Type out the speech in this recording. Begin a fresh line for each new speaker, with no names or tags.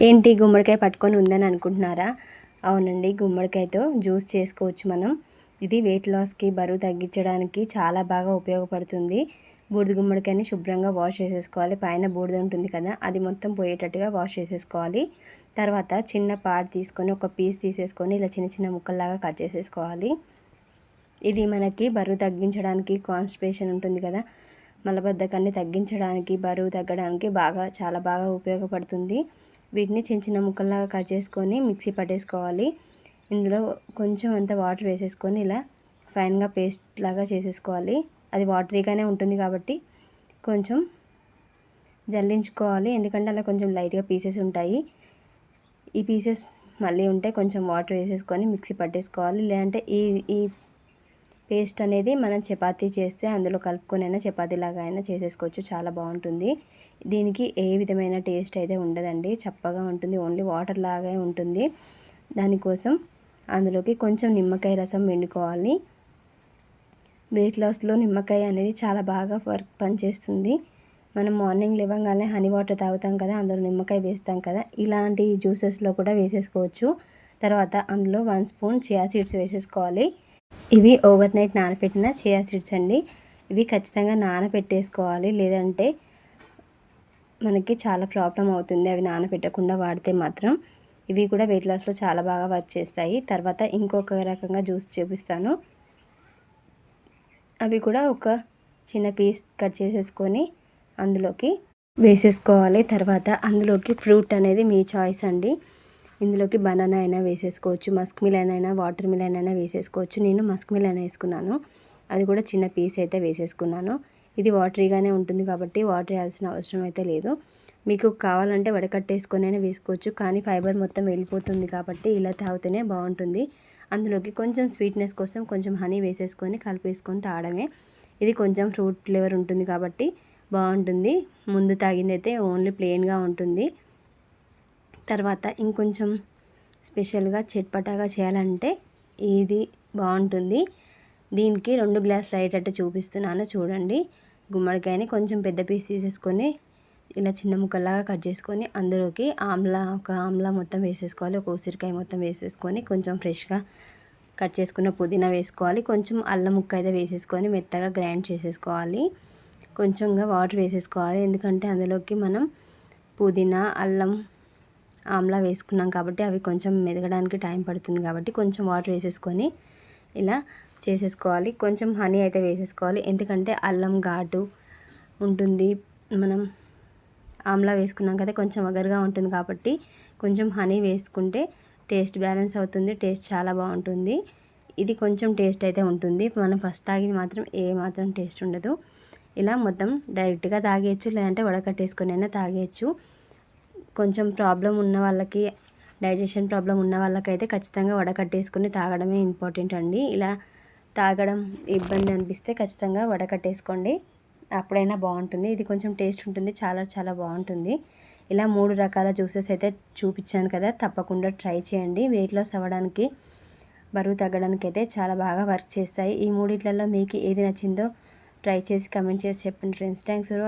ఏంటి గుమ్మడికాయ పట్టుకొని ఉందని అనుకుంటున్నారా? అవునండి, గుమ్మడికాయతో జ్యూస్ చేసుకోవచ్చు మనం. ఇది వెయిట్ లాస్కి, బరువు తగ్గించడానికి చాలా బాగా ఉపయోగపడుతుంది. బూడిద గుమ్మడికాయని శుభ్రంగా వాష్ చేసేసుకోవాలి. పైన బూడిద ఉంటుంది కదా, అది మొత్తం పోయేటట్టుగా వాష్ చేసేసుకోవాలి. తర్వాత చిన్న పార్ట్ తీసుకొని ఒక పీస్ తీసేసుకొని ఇలా చిన్న చిన్న ముక్కల్లాగా కట్ చేసేసుకోవాలి. ఇది మనకి బరువు తగ్గించడానికి, కాన్స్టిపేషన్ ఉంటుంది కదా, మలబద్ధకాన్ని తగ్గించడానికి, బరువు తగ్గడానికి చాలా బాగా ఉపయోగపడుతుంది. వీటిని చిన్న చిన్న ముక్కల్లాగా కట్ చేసుకొని మిక్సీ పట్టేసుకోవాలి. ఇందులో కొంచెం అంత వాటర్ వేసేసుకొని ఇలా ఫైన్గా పేస్ట్ లాగా చేసేసుకోవాలి. అది వాటరీగానే ఉంటుంది కాబట్టి కొంచెం జల్లించుకోవాలి, ఎందుకంటే అలా కొంచెం లైట్గా పీసెస్ ఉంటాయి. ఈ పీసెస్ మళ్ళీ ఉంటే కొంచెం వాటర్ వేసేసుకొని మిక్సీ పట్టేసుకోవాలి. లేదంటే ఈ ఈ పేస్ట్ అనేది మనం చపాతీ చేస్తే అందులో కలుపుకొనైనా చపాతీలాగా అయినా చేసేసుకోవచ్చు, చాలా బాగుంటుంది. దీనికి ఏ విధమైన టేస్ట్ అయితే ఉండదండి, చప్పగా ఉంటుంది, ఓన్లీ వాటర్ లాగే ఉంటుంది. దానికోసం అందులోకి కొంచెం నిమ్మకాయ రసం పిండుకోవాలి. వెయిట్ లాస్లో నిమ్మకాయ అనేది చాలా బాగా పనిచేస్తుంది. మనం మార్నింగ్ లేవగానే హనీ వాటర్ తాగుతాం కదా, అందులో నిమ్మకాయ వేస్తాం కదా, ఇలాంటి జ్యూసెస్లో కూడా వేసేసుకోవచ్చు. తర్వాత అందులో 1 స్పూన్ చియా సీడ్స్ వేసేసుకోవాలి. ఇవి ఓవర్ నైట్ నానబెట్టిన చియా సీడ్స్ అండి. ఇవి ఖచ్చితంగా నానబెట్టేసుకోవాలి, లేదంటే మనకి చాలా ప్రాబ్లం అవుతుంది అవి నానబెట్టకుండా వాడితే మాత్రం. ఇవి కూడా వెయిట్ లాస్లో చాలా బాగా వర్క్ చేస్తాయి. తర్వాత ఇంకొక రకంగా జ్యూస్ చూపిస్తాను. అవి కూడా ఒక చిన్న పీస్ కట్ చేసేసుకొని అందులోకి వేసేసుకోవాలి. తర్వాత అందులోకి ఫ్రూట్ అనేది మీ చాయిస్ అండి. ఇందులోకి బనానా అయినా వేసేసుకోవచ్చు, మస్క్ మిలన్ అయినా, వాటర్ మిలన్ అయినా వేసేసుకోవచ్చు. నేను మస్క్ మిలన్ వేసుకున్నాను, అది కూడా చిన్న పీస్ అయితే వేసేసుకున్నాను. ఇది వాటరీగానే ఉంటుంది కాబట్టి వాటర్ వేయాల్సిన అవసరం అయితే లేదు. మీకు కావాలంటే వడకట్టేసుకొని అయినా వేసుకోవచ్చు, కానీ ఫైబర్ మొత్తం వెళ్ళిపోతుంది కాబట్టి ఇలా తాగితేనే బాగుంటుంది. అందులోకి కొంచెం స్వీట్నెస్ కోసం కొంచెం హనీ వేసేసుకొని కలిపేసుకొని తాగడమే. ఇది కొంచెం ఫ్రూట్ ఫ్లేవర్ ఉంటుంది కాబట్టి బాగుంటుంది. ముందు తాగింది అయితే ఓన్లీ ప్లెయిన్గా ఉంటుంది. తర్వాత ఇంకొంచెం స్పెషల్గా చట్పటాగా చేయాలంటే ఇది బాగుంటుంది. దీనికి 2 గ్లాసులు అయ్యేటట్టు చూపిస్తున్నాను చూడండి. గుమ్మడికాయని కొంచెం పెద్ద పీస్ తీసేసుకొని ఇలా చిన్న ముక్కలాగా కట్ చేసుకొని అందులోకి ఒక ఆమ్లా మొత్తం వేసేసుకోవాలి. ఒక ఉసిరికాయ మొత్తం వేసేసుకొని కొంచెం ఫ్రెష్గా కట్ చేసుకున్న పుదీనా వేసుకోవాలి. కొంచెం అల్లం ముక్క అయితే వేసేసుకొని మెత్తగా గ్రైండ్ చేసేసుకోవాలి. కొంచెంగా వాటర్ వేసేసుకోవాలి, ఎందుకంటే అందులోకి మనం పుదీనా, అల్లం, ఆమ్లా వేసుకున్నాం కాబట్టి అవి కొంచెం మెదగడానికి టైం పడుతుంది కాబట్టి కొంచెం వాటర్ వేసేసుకొని ఇలా చేసేసుకోవాలి. కొంచెం హనీ అయితే వేసేసుకోవాలి, ఎందుకంటే అల్లం ఘాటు ఉంటుంది, మనం ఆమ్లా వేసుకున్నాం కదా, కొంచెం వగరుగా ఉంటుంది కాబట్టి కొంచెం హనీ వేసుకుంటే టేస్ట్ బ్యాలెన్స్ అవుతుంది, టేస్ట్ చాలా బాగుంటుంది. ఇది కొంచెం టేస్ట్ అయితే ఉంటుంది, మనం ఫస్ట్ తాగింది మాత్రం ఏ మాత్రం టేస్ట్ ఉండదు. ఇలా మొత్తం డైరెక్ట్గా తాగేయచ్చు, లేదంటే వడకట్టేసుకొని అయినా తాగేయచ్చు. కొంచెం ప్రాబ్లం ఉన్న వాళ్ళకి, డైజెషన్ ప్రాబ్లం ఉన్న వాళ్ళకైతే ఖచ్చితంగా వడకట్టేసుకొని తాగడమే ఇంపార్టెంట్ అండి. ఇలా తాగడం ఇబ్బంది అనిపిస్తే ఖచ్చితంగా వడకట్టేసుకోండి, అప్పుడైనా బాగుంటుంది. ఇది కొంచెం టేస్ట్ ఉంటుంది, చాలా చాలా బాగుంటుంది. ఇలా 3 రకాల జ్యూసెస్ అయితే చూపించాను కదా, తప్పకుండా ట్రై చేయండి. వెయిట్ లాస్ అవ్వడానికి, బరువు తగ్గడానికి అయితే చాలా బాగా వర్క్ చేస్తాయి. ఈ మూడిట్లలో మీకు ఏది నచ్చిందో ట్రై చేసి కమెంట్ చేసి చెప్పండి ఫ్రెండ్స్. Thanks for watching.